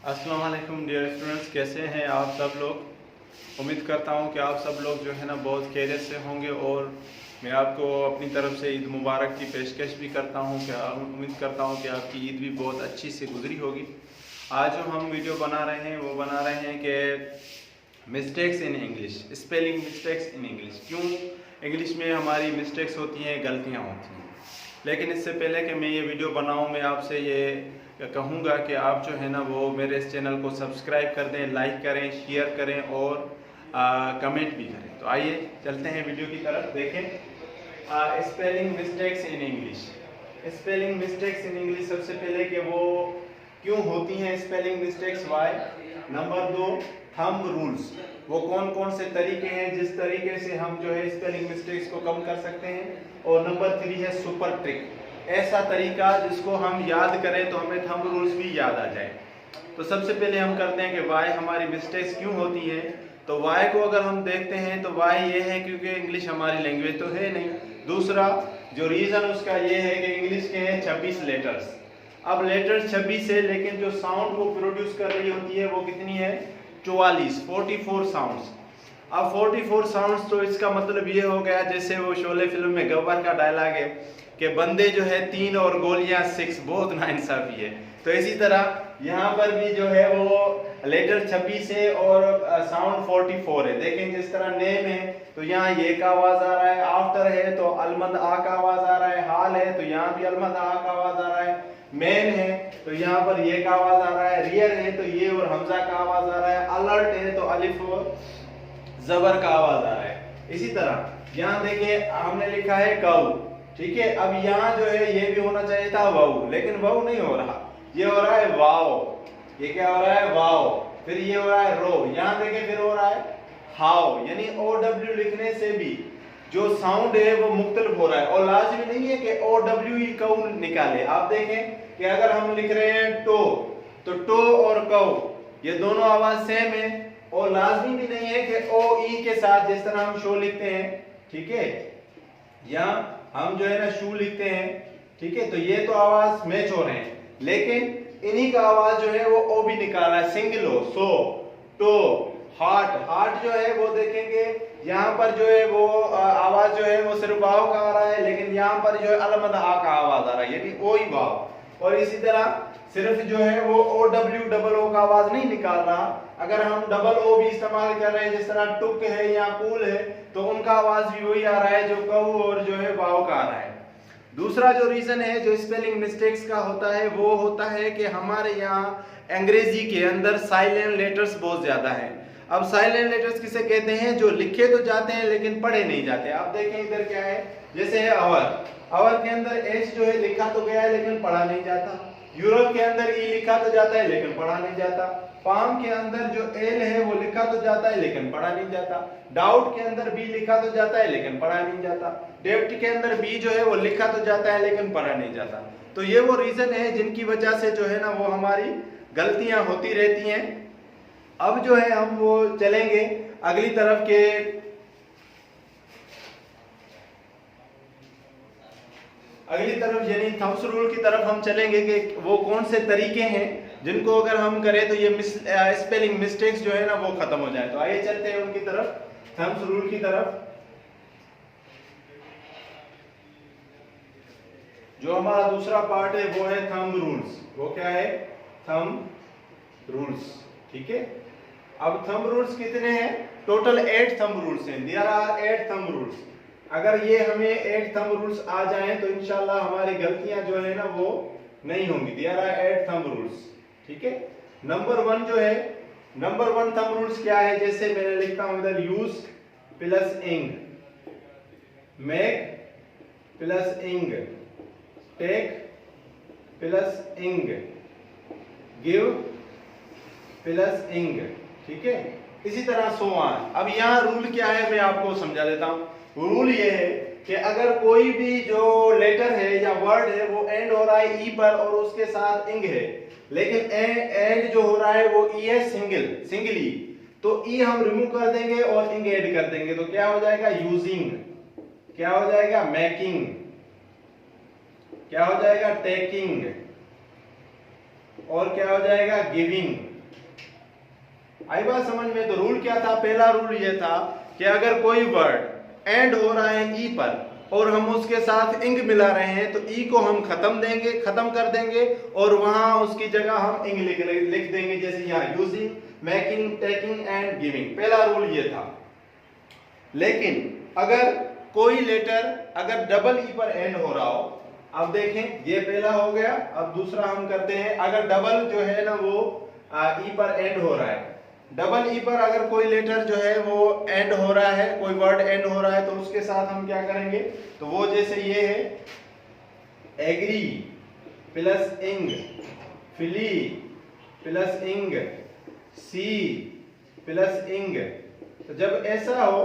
अस्सलाम वालेकुम dear students, कैसे हैं आप सब लोग। उम्मीद करता हूं कि आप सब लोग जो है ना बहुत खैरियत से होंगे और मैं आपको अपनी तरफ से ईद मुबारक की पेशकश भी करता हूं कि उम्मीद करता हूं कि आपकी ईद भी बहुत अच्छी से गुजरी होगी। आज जो हम वीडियो बना रहे हैं वो बना रहे हैं कि mistakes in English, spelling mistakes in English. क्यों इंग्लिश में हमारी मिस्टेक्स होती हैं, गलतियाँ होती हैं। लेकिन इससे पहले कि मैं ये वीडियो बनाऊं, मैं आपसे ये कहूँगा कि आप जो है ना वो मेरे इस चैनल को सब्सक्राइब कर दें, लाइक करें, शेयर करें और कमेंट भी करें। तो आइए चलते हैं वीडियो की तरफ। देखें spelling mistakes in English. Spelling mistakes in English, सबसे पहले कि वो क्यों होती हैं spelling mistakes, why. Number 2, thumb rules, वो कौन कौन से तरीके हैं जिस तरीके से हम जो है स्पेलिंग मिस्टेक्स को कम कर सकते हैं। और नंबर 3 है सुपर ट्रिक, ऐसा तरीका जिसको हम याद करें तो हमें थंब रूल्स भी याद आ जाए। तो सबसे पहले हम करते हैं कि वाई हमारी मिस्टेक्स क्यों होती है। तो वाई को अगर हम देखते हैं तो वाई ये है क्योंकि इंग्लिश हमारी लैंग्वेज तो है नहीं। दूसरा जो रीज़न उसका ये है कि इंग्लिश के हैं 26 लेटर्स। अब लेटर्स 26 है, लेकिन जो साउंड वो प्रोड्यूस कर रही होती है वो कितनी है, 44 साउंड्स। अब 44 साउंड्स, तो इसका मतलब ये हो गया जैसे वो शोले फिल्म में गब्बर का डायलॉग है कि बंदे जो है 3 और गोलियां 6, बहुत नाइंसाफी है। तो इसी तरह यहाँ पर भी जो है वो लेटर 26 है और साउंड 44 है। देखें जिस तरह नेम है तो यहाँ ये का आवाज आ रहा है, आफ्टर है तो अलमद आ का आवाज आ रहा है, हाल है तो यहाँ भी अलमद आ का आवाज आ रहा है, मेन है तो यहाँ पर ये का आवाज आ रहा है, रियर है तो ये और हमजा का आवाज आ रहा है, अलर्ट है तो अलिफ और जबर का आवाज आ रहा है। इसी तरह यहाँ देखिए हमने लिखा है काऊ, ठीक है। अब यहाँ जो है ये भी होना चाहिए था वाऊ, लेकिन वाऊ नहीं हो रहा, ये हो रहा है वाओ। ये क्या हो रहा है, वाओ। फिर ये हो रहा है रो, यहाँ देखिए फिर हो रहा है हाउ। यानी ओ डब्ल्यू लिखने से भी जो साउंड है वो मुख्तलिफ हो रहा है। और लाजमी नहीं है कि ओ डब्ल्यू ही कऊ निकाले। आप देखें कि अगर हम लिख रहे हैं टो, तो टो और कऊ ये दोनों आवाज सेम है। और लाजमी भी नहीं है कि ओ ई के साथ जिस तरह हम शो लिखते हैं, ठीक है, या हम जो है ना शू लिखते हैं, ठीक है, तो ये तो आवाज मैच हो रहे हैं, लेकिन इन्हीं का आवाज जो है वो ओ भी निकाल रहा है, सिंगल हो। सो, टो, हार्ट, हार्ट जो है वो देखेंगे यहाँ पर जो है वो आवाज जो है वो सिर्फ वाव का आ रहा है, लेकिन यहाँ पर जो है अलमद आ का आवाज आ रहा है, यानी ओ ही वाव। और इसी तरह सिर्फ जो है वो ओ डब्ल्यू डबल ओ का आवाज नहीं निकाल रहा। अगर हम डबल ओ भी इस्तेमाल कर रहे हैं जिस तरह टुक है या कूल है, तो उनका आवाज भी वही आ रहा है जो कऊ और जो है वाव का आ रहा है। दूसरा जो रीजन है जो स्पेलिंग मिस्टेक्स का होता है वो होता है कि हमारे यहाँ अंग्रेजी के अंदर साइलेंट लेटर्स बहुत ज्यादा हैं। अब साइलेंट लेटर्स किसे कहते हैं, जो लिखे तो जाते हैं लेकिन पढ़े नहीं जाते। आप देखें इधर क्या है, जैसे है आवर, आवर के अंदर एच जो है लिखा तो गया है लेकिन पढ़ा नहीं जाता। यूरोप के अंदर ई लिखा तो जाता है लेकिन पढ़ा नहीं जाता। पाम के अंदर जो एल है वो लिखा तो जाता है लेकिन पढ़ा नहीं जाता। डाउट के अंदर बी लिखा तो जाता है लेकिन पढ़ा नहीं जाता। डेप्ट के अंदर बी जो है वो लिखा तो जाता है लेकिन पढ़ा नहीं जाता। तो ये वो रीजन है जिनकी वजह से जो है ना वो हमारी गलतियां होती रहती हैं। अब जो है हम वो चलेंगे अगली तरफ के, अगली तरफ यानी थम्स रूल की तरफ हम चलेंगे कि वो कौन से तरीके हैं जिनको अगर हम करें तो ये स्पेलिंग मिस्टेक्स जो है ना वो खत्म हो जाए। तो आइए चलते हैं उनकी तरफ, थम्स रूल की तरफ। जो हमारा दूसरा पार्ट है वो है थंब रूल्स। वो क्या है, थंब रूल्स, ठीक है। अब थंब रूल्स कितने हैं, टोटल 8 थंब रूल्स हैं। There are 8 thumb rules. अगर ये हमें 8 थंब रूल्स आ जाएं तो इंशाल्लाह हमारी गलतियां जो है ना वो नहीं होंगी। देयर आर 8 थंब रूल्स, ठीक है। नंबर 1 जो है, नंबर 1 थंब रूल्स क्या है, जैसे मैंने लिखता हूं इधर, यूज प्लस इंग, मेक प्लस इंग, टेक प्लस इंग, गिव प्लस इंग, ठीक है। इसी तरह सो ऑन। अब यहाँ रूल क्या है मैं आपको समझा देता हूँ। रूल ये है कि अगर कोई भी जो लेटर है या वर्ड है वो एंड हो रहा है ई पर और उसके साथ इंग है, लेकिन एंड जो हो रहा है वो ई है सिंगली, तो ई हम रिमूव कर देंगे और इंग ऐड कर देंगे, तो क्या हो जाएगा, यूजिंग, क्या हो जाएगा, मेकिंग, क्या हो जाएगा, टेकिंग, और क्या हो जाएगा, गिविंग। आई बात समझ में? तो रूल क्या था? पहला रूल ये था कि अगर कोई वर्ड एंड हो रहा है ई पर और हम उसके साथ इंग मिला रहे हैं तो ई को हम खत्म कर देंगे और वहां उसकी जगह हम इंग लिख देंगे, जैसे यहाँ using, making, taking and giving. पहला रूल ये था। लेकिन अगर कोई लेटर अगर डबल ई पर एंड हो रहा हो, अब देखें ये पहला हो गया, अब दूसरा हम करते हैं। अगर डबल जो है ना वो ई पर एंड हो रहा है, डबल ई पर अगर कोई लेटर जो है वो एंड हो रहा है, कोई वर्ड एंड हो रहा है, तो उसके साथ हम क्या करेंगे? तो वो जैसे ये है एग्री प्लस इंग, फिली प्लस इंग, सी प्लस इंग। तो जब ऐसा हो,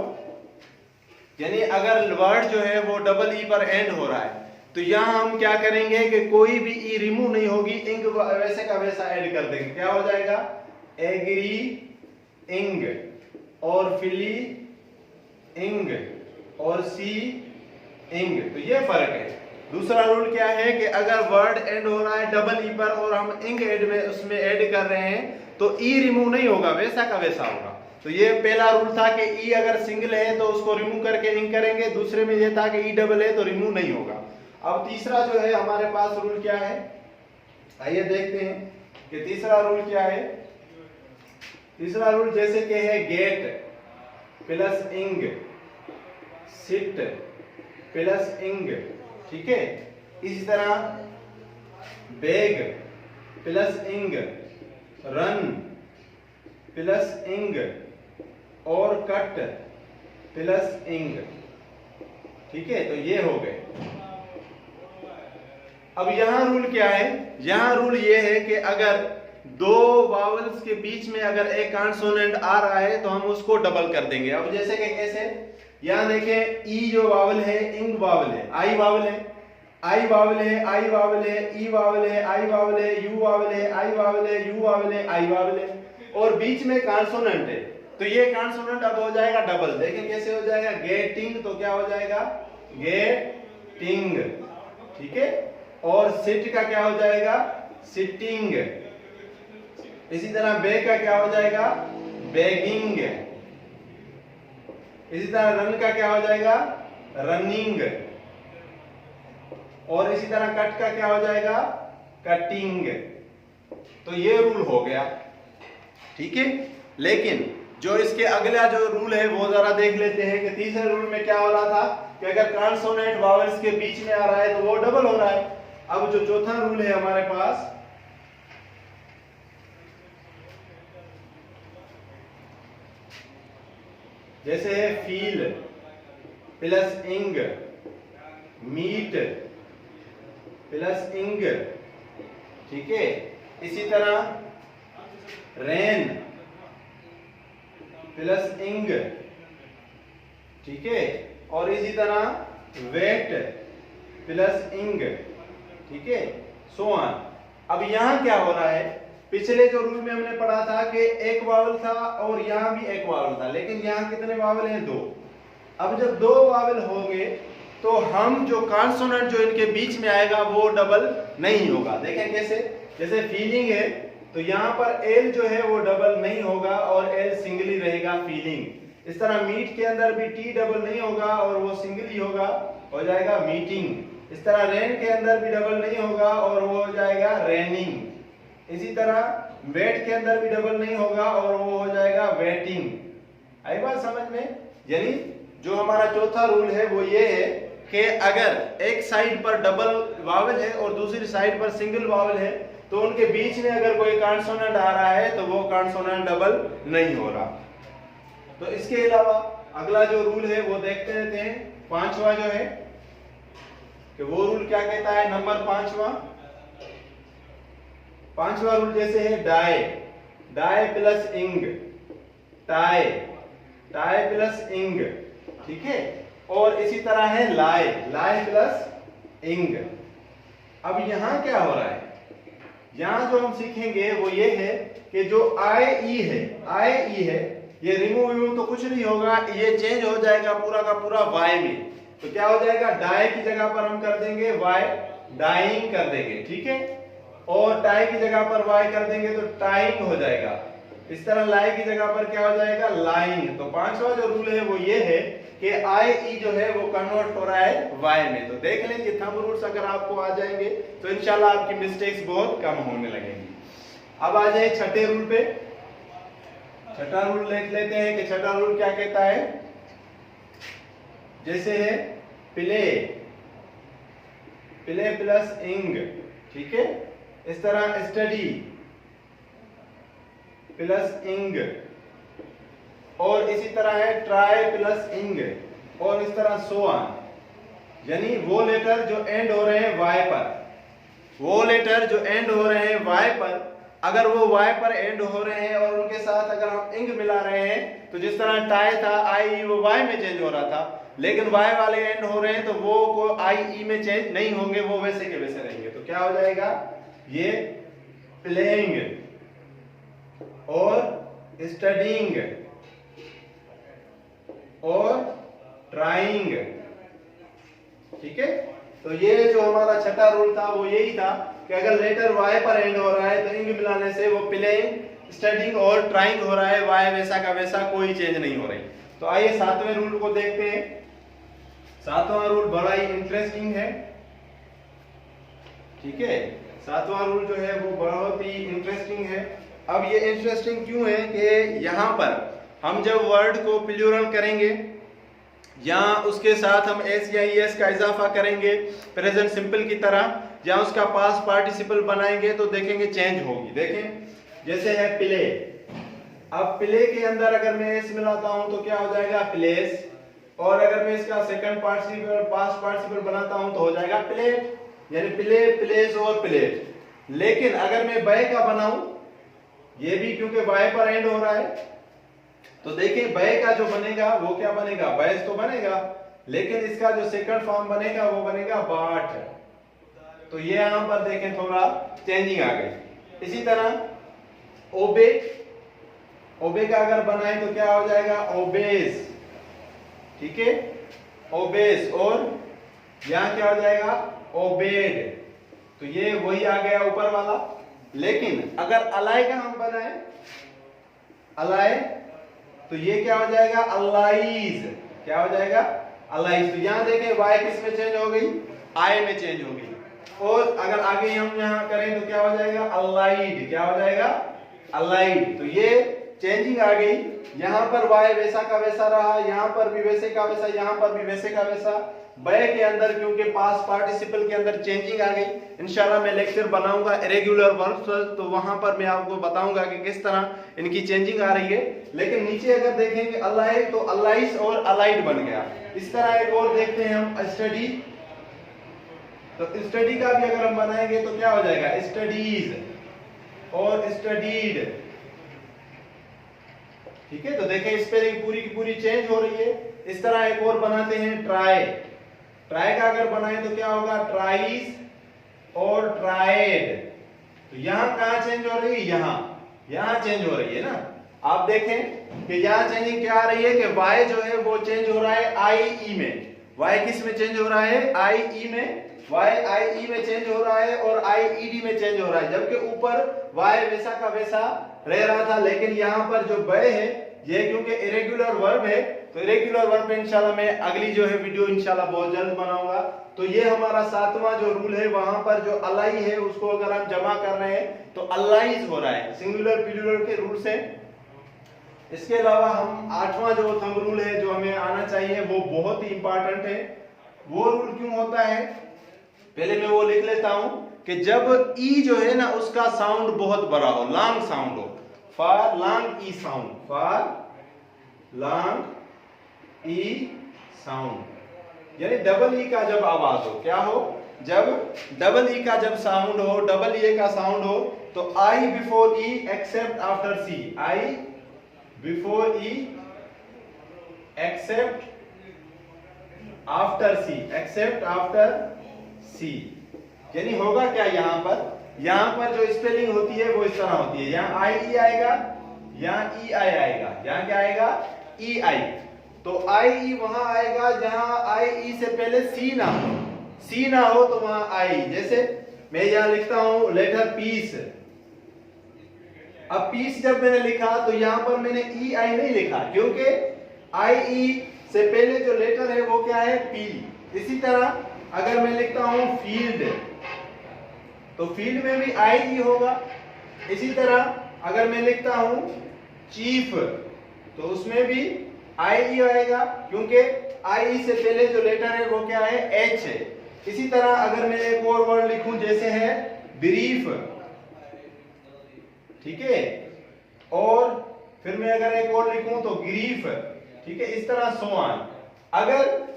यानी अगर वर्ड जो है वो डबल ई पर एंड हो रहा है, तो यहां हम क्या करेंगे कि कोई भी ई रिमूव नहीं होगी, इंग वैसे का वैसा ऐड कर देंगे। क्या हो जाएगा? एग्री इंग और फिली इंग और सी इंग। तो ये फर्क है। दूसरा रूल क्या है कि अगर वर्ड एंड हो रहा है डबल ई पर और हम इंग उसमें ऐड कर रहे हैं तो ई रिमूव नहीं होगा, वैसा का वैसा होगा। तो ये पहला रूल था कि ई अगर सिंगल है तो उसको रिमूव करके इंग करेंगे, दूसरे में ये था कि ई डबल है तो रिमूव नहीं होगा। अब तीसरा जो है हमारे पास रूल क्या है, आइए देखते हैं कि तीसरा रूल क्या है। तीसरा रूल जैसे कि है गेट प्लस इंग, सिट प्लस इंग, ठीक है। इसी तरह बैग प्लस इंग, रन प्लस इंग और कट प्लस इंग, ठीक है। तो ये हो गए। अब यहां रूल क्या है? यहां रूल ये है कि अगर दो वावल्स के बीच में अगर एक कॉन्सोनेंट आ रहा है तो हम उसको डबल कर देंगे। अब जैसे कि कैसे, यहां देखें ई जो वावल है इंग वावल है, आई वावल है, आई वावल है, आई वावल है, ई वावल है, आई वावल है, यू वावल है, आई वावल है, यू वावल है, आई वावल है, और बीच में कॉन्सोनेंट है। तो ये कॉन्सोनेंट अब हो जाएगा डबल। देखें कैसे हो जाएगा, गेटिंग, तो क्या हो जाएगा गेटिंग, ठीक है। और सिट का क्या हो जाएगा सिटिंग। इसी तरह बैग का क्या हो जाएगा बैगिंग। इसी तरह रन का क्या हो जाएगा रनिंग। और इसी तरह कट का क्या हो जाएगा कटिंग। तो ये रूल हो गया, ठीक है। लेकिन जो इसके अगला जो रूल है वो जरा देख लेते हैं कि तीसरे रूल में क्या हो रहा था कि अगर कॉन्सोनेंट वावल्स के बीच में आ रहा है तो वो डबल हो रहा है। अब जो चौथा रूल है हमारे पास, जैसे है फील प्लस इंग, मीट प्लस इंग, ठीक है। इसी तरह रेन प्लस इंग, ठीक है। और इसी तरह वेट प्लस इंग, ठीक है, सो ऑन। अब यहां क्या हो रहा है, पिछले जो रूल में हमने पढ़ा था कि एक वावल था और यहां भी एक वावल था, लेकिन यहां कितने वावल हैं दो। अब जब दो वावल होंगे तो हम जो कॉन्सोनेंट जो इनके बीच में आएगा वो डबल नहीं होगा। देखें कैसे, जैसे फीलिंग है तो यहां पर एल जो है वो डबल नहीं होगा और एल सिंगल ही रहेगा फीलिंग। इस तरह मीट के अंदर भी टी डबल नहीं होगा और वो सिंगल ही होगा, हो जाएगा मीटिंग। इस तरह रेन के अंदर भी डबल नहीं होगा और वो हो जाएगा रेनिंग। इसी तरह वेट के अंदर भी डबल नहीं होगा और वो हो जाएगा वेटिंग। आई बात समझ में? यानी जो हमारा चौथा रूल है वो ये है कि अगर एक साइड पर डबल वावल है और दूसरी साइड पर सिंगल वावल है तो उनके बीच में अगर कोई कॉन्सोनेंट आ रहा है तो वो कॉन्सोनेंट डबल नहीं हो रहा। तो इसके अलावा अगला जो रूल है वो देखते रहते हैं। पांचवा जो है कि वो रूल क्या कहता है, नंबर पांचवा रूल जैसे है डाई, डाई प्लस इंग, टाई, टाई प्लस इंग, ठीक है। और इसी तरह है लाई, लाई प्लस इंग। अब यहां क्या हो रहा है, यहां जो हम सीखेंगे वो ये है कि जो आई ई है ये रिमूव तो कुछ नहीं होगा, ये चेंज हो जाएगा पूरा का पूरा वाई में। तो क्या हो जाएगा, डाई की जगह पर हम कर देंगे वाई, डाइंग कर देंगे, ठीक है। और टाई की जगह पर वाई कर देंगे तो टाइंग हो जाएगा। इस तरह लाई की जगह पर क्या हो जाएगा, लाइंग। तो पांचवा जो रूल है वो ये है कि आई ई जो है वो कन्वर्ट हो रहा है वाई में। तो देख लें ये थंब रूल्स अगर आपको आ जाएंगे तो इंशाल्लाह आपकी मिस्टेक्स बहुत कम होने लगेंगी। अब आ जाए छठे रूल पे। छठा रूल देख लेते हैं कि छठा रूल क्या कहता है। जैसे है प्ले, प्ले प्लस इंग, ठीक है। इस तरह स्टडी प्लस इंग, और इसी तरह है ट्राई प्लस इंग, और इस तरह सो ऑन। यानी वो लेटर जो एंड हो रहे हैं वाई पर, वो लेटर जो एंड हो रहे हैं वाई पर, अगर वो वाई पर एंड हो रहे हैं और उनके साथ अगर हम इंग मिला रहे हैं, तो जिस तरह टाई था आई वो वाई में चेंज हो रहा था, लेकिन वाई वाले एंड हो रहे हैं तो वो को आई ई में चेंज नहीं होंगे, वो वैसे के वैसे रहेंगे। तो क्या हो जाएगा, ये प्लेइंग और स्टडीइंग और ट्राइंग, ठीक है। तो ये जो हमारा छठा रूल था वो यही था कि अगर लेटर वाई पर एंड हो रहा है तो इंग मिलाने से वो प्लेइंग, स्टडीइंग और ट्राइंग हो रहा है, वाई वैसा का वैसा, कोई चेंज नहीं हो रही। तो आइए सातवें रूल को देखते हैं। सातवां रूल बड़ा ही इंटरेस्टिंग है, ठीक है। सातवां रूल जो है वो बहुत ही इंटरेस्टिंग है। अब ये इंटरेस्टिंग क्यों है कि यहाँ पर हम जब वर्ड को प्लूरल करेंगे या उसके साथ हम एस या एस का इजाफा करेंगे प्रेजेंट सिंपल की तरह, या उसका पास्ट पार्टिसिपल बनाएंगे तो देखेंगे चेंज होगी। देखें जैसे है प्ले, अब प्ले के अंदर अगर मैं एस मिलाता हूं तो क्या हो जाएगा, प्लेस, और अगर मैं इसका सेकंड पार्टिसिपल पास्ट पार्टिसिपल बनाता हूं तो हो जाएगा प्लेट, यानी प्ले, प्लेस और प्लेट। लेकिन अगर मैं बय का बनाऊं, ये भी क्योंकि बाय पर एंड हो रहा है, तो देखिए बय का जो बनेगा वो क्या बनेगा, बैस तो बनेगा, लेकिन इसका जो सेकंड फॉर्म बनेगा वो बनेगा बाट। तो ये यहां पर देखें थोड़ा चेंजिंग आ गई। इसी तरह ओबे, ओबे का अगर बनाए तो क्या हो जाएगा, ओबेस, ठीक है, ओबेस, और यहां क्या हो जाएगा, ओबेड। तो ये वही आ गया ऊपर वाला। लेकिन अगर अलाई का हम बनाए, अलाई, तो ये क्या हो जाएगा, अलाइज, क्या हो जाएगा, अलाइज। तो यहां देखें वाई किस में चेंज हो गई, आई में चेंज हो गई। और अगर आगे हम यहां करें तो क्या हो जाएगा, अलाइड, क्या हो जाएगा, अलाइड। तो ये चेंजिंग आ गई। यहां पर वाई वैसा का वैसा रहा, यहां पर भी वैसे का वैसा, यहां पर भी वैसे का वैसा। बय के अंदर क्योंकि पास्ट पार्टिसिपल के अंदर चेंजिंग आ गई। इंशाल्लाह मैं लेक्चर बनाऊंगा इरेगुलर वर्ब्स, तो वहां पर मैं आपको बताऊंगा कि किस तरह इनकी चेंजिंग आ रही है। लेकिन नीचे अगर देखेंगे अलाई, तो अलाइस और अलाइड बन गया। इस तरह एक और देखते हैं हम, स्टडी, तो स्टडी का भी अगर हम बनाएंगे तो क्या हो जाएगा, स्टडीज और स्टडीड, ठीक है। तो देखें स्पेलिंग पूरी की पूरी चेंज हो रही है। इस तरह एक और बनाते हैं ट्राई, ट्राई का अगर बनाए तो क्या होगा, ट्राइज और ट्राइड। तो यहां कहां चेंज हो रही है, यहां चेंज हो रही है ना। आप देखें कि यहां चेंजिंग क्या आ रही है कि y जो है वो चेंज हो रहा है आई ई में। y किस में चेंज हो रहा है, आई ई में। y आई ई में चेंज हो रहा है और आई ई डी में चेंज हो रहा है, जबकि ऊपर y वैसा का वैसा रह रहा था। लेकिन यहां पर जो बय है ये क्योंकि इरेगुलर वर्ब है, तो इरेगुलर वर्ब पे इंशाल्लाह मैं अगली जो है वीडियो इंशाल्लाह बहुत जल्द बनाऊंगा। तो ये हमारा सातवां जो रूल है, वहां पर जो अलाई है उसको अगर हम जमा कर रहे हैं तो अलाइज हो रहा है, सिंगुलर प्लूरल के रूल से। इसके अलावा हम आठवां जो थंब रूल है जो हमें आना चाहिए वो बहुत ही इंपॉर्टेंट है। वो रूल क्यों होता है, पहले मैं वो लिख लेता हूं कि जब ई जो है ना उसका साउंड बहुत बड़ा हो, लॉन्ग साउंड हो, for long E sound, for long E sound, यानी डबल ई का जब आवाज हो, क्या हो, जब डबल ई का जब साउंड हो, डबल ई का साउंड हो, तो I before E accept after C, I before E accept after C, accept after सी। यानी होगा क्या, यहां पर जो स्पेलिंग होती है वो इस तरह होती है, यहां आई ई आएगा, यहां ई आई आएगा, यहां क्या आएगा, ई आई। तो आई ई वहां आएगा जहां आई ई से पहले सी ना हो, सी ना हो तो वहां आई। जैसे मैं यहां लिखता हूं लेटर पीस, अब पीस जब मैंने लिखा तो यहां पर मैंने ई आई नहीं लिखा, क्योंकि आई ई से पहले जो लेटर है वो क्या है, पी। इसी तरह अगर मैं लिखता हूं फील्ड, तो फील्ड में भी आई ई होगा। इसी तरह अगर मैं लिखता हूं चीफ, तो उसमें भी आई ई आएगा, क्योंकि आई ई से पहले जो लेटर है वो क्या है, एच है। इसी तरह अगर मैं एक और वर्ड लिखूं जैसे है ब्रीफ, ठीक है, और फिर मैं अगर एक और लिखूं तो ग्रीफ, ठीक है, इस तरह सो ऑन। अगर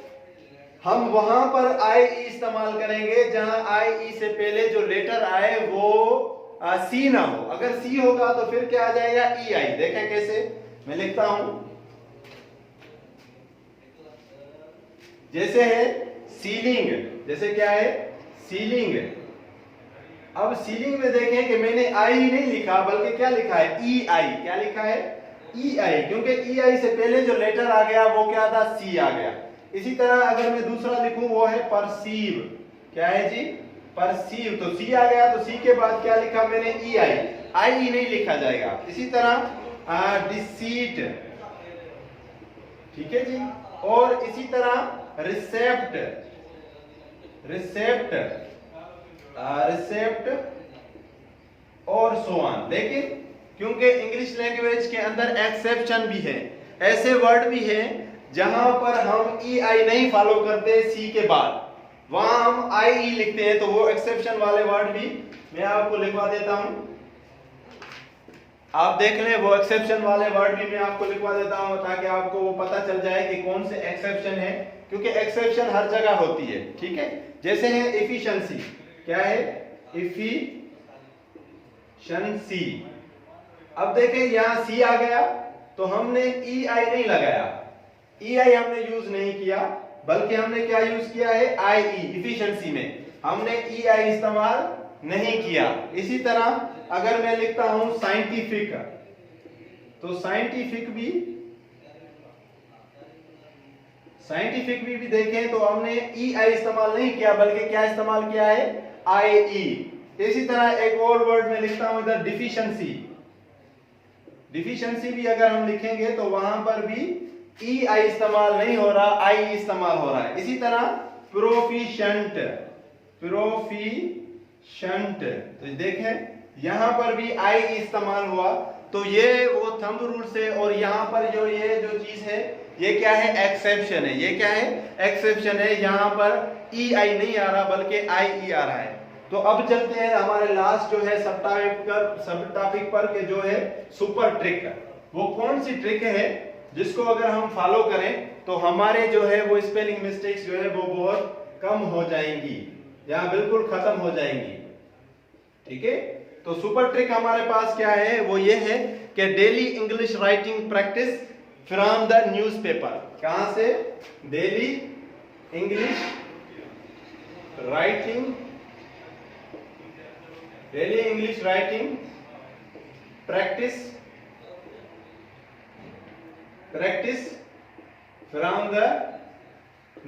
हम वहां पर आई ई इस्तेमाल करेंगे जहां आई ई से पहले जो लेटर आए वो सी ना हो। अगर सी होगा तो फिर क्या आ जाएगा, ई आई। देखें कैसे, मैं लिखता हूं जैसे है सीलिंग, जैसे क्या है, सीलिंग। अब सीलिंग में देखें कि मैंने आई नहीं लिखा, बल्कि क्या लिखा है, ई आई। क्या लिखा है, ई आई, क्योंकि ई आई से पहले जो लेटर आ गया वो क्या था, सी आ गया। इसी तरह अगर मैं दूसरा लिखूं वो है परसीव, क्या है जी, परसीव, तो सी आ गया, तो सी के बाद क्या लिखा मैंने, ई आई, आई ई नहीं लिखा जाएगा। इसी तरह डिसीट, ठीक है जी, और इसी तरह रिसेप्ट, रिसेप्ट, रिसेप्ट और सो ऑन। लेकिन क्योंकि इंग्लिश लैंग्वेज के अंदर एक्सेप्शन भी है, ऐसे वर्ड भी हैं जहां पर हम ई आई नहीं फॉलो करते सी के बाद, वहां हम आई ई लिखते हैं, तो वो एक्सेप्शन वाले वर्ड भी मैं आपको लिखवा देता हूं। आप देख लें, वो एक्सेप्शन वाले वर्ड भी मैं आपको लिखवा देता हूं ताकि आपको वो पता चल जाए कि कौन से एक्सेप्शन है, क्योंकि एक्सेप्शन हर जगह होती है, ठीक है। जैसे है एफिशिएंसी, क्या है, एफिशिएंसी। अब देखें यहां सी आ गया तो हमने ई आई नहीं लगाया, ई आई हमने यूज नहीं किया, बल्कि हमने क्या यूज किया है, आई ई। एफिशिएंसी में हमने ई आई इस्तेमाल नहीं किया। इसी तरह अगर मैं लिखता हूं साइंटिफिक, तो साइंटिफिक भी देखें तो हमने ई आई इस्तेमाल नहीं किया, बल्कि क्या इस्तेमाल किया है, आई ई। इसी तरह एक और वर्ड में लिखता हूं इधर डिफिशिएंसी, डिफिशिएंसी भी अगर हम लिखेंगे तो वहां पर भी ई आई इस्तेमाल नहीं हो रहा, आई ई इस्तेमाल हो रहा है। इसी तरह प्रोफिशिएंट, प्रोफिशिएंट, तो देखें यहां पर भी आई ई इस्तेमाल हुआ, तो ये वो थंब रूल से, और यहां पर जो ये जो चीज है ये क्या है, एक्सेप्शन है। ये क्या है, एक्सेप्शन है, यहां पर ई आई नहीं आ रहा बल्कि आई ई आ रहा है। तो अब चलते हैं हमारे लास्ट जो है सब टॉपिक पर के जो है सुपर ट्रिक। वो कौन सी ट्रिक है जिसको अगर हम फॉलो करें तो हमारे जो है वो स्पेलिंग मिस्टेक्स जो है वो बहुत कम हो जाएंगी या बिल्कुल खत्म हो जाएंगी, ठीक है। तो सुपर ट्रिक हमारे पास क्या है, वो ये है कि daily English writing practice from the newspaper. कहां से, daily English writing, daily English writing practice from the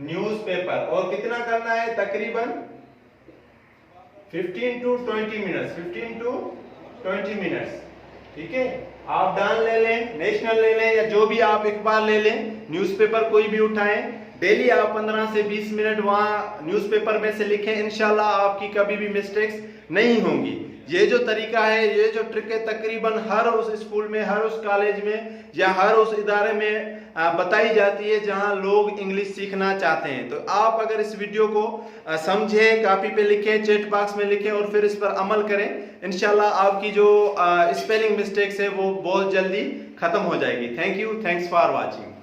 newspaper. और कितना करना है, तकरीबन 15 to 20 मिनट्स, 15 to 20 मिनट्स, ठीक है। आप डॉन ले लें, नेशनल ले लें, या जो भी आप अखबार ले लें, न्यूज़पेपर कोई भी उठाएं, डेली आप 15 से 20 मिनट वहां न्यूज़पेपर में से लिखें। इंशाल्लाह आपकी कभी भी मिस्टेक्स नहीं होंगी। ये जो तरीका है, ये जो ट्रिक है, तकरीबन हर उस स्कूल में, हर उस कॉलेज में या हर उस इदारे में बताई जाती है जहां लोग इंग्लिश सीखना चाहते हैं। तो आप अगर इस वीडियो को समझें, कॉपी पे लिखें, चैट बॉक्स में लिखें और फिर इस पर अमल करें, इंशाल्लाह आपकी जो स्पेलिंग मिस्टेक्स है वो बहुत जल्दी खत्म हो जाएगी। Thank you, thanks for watching.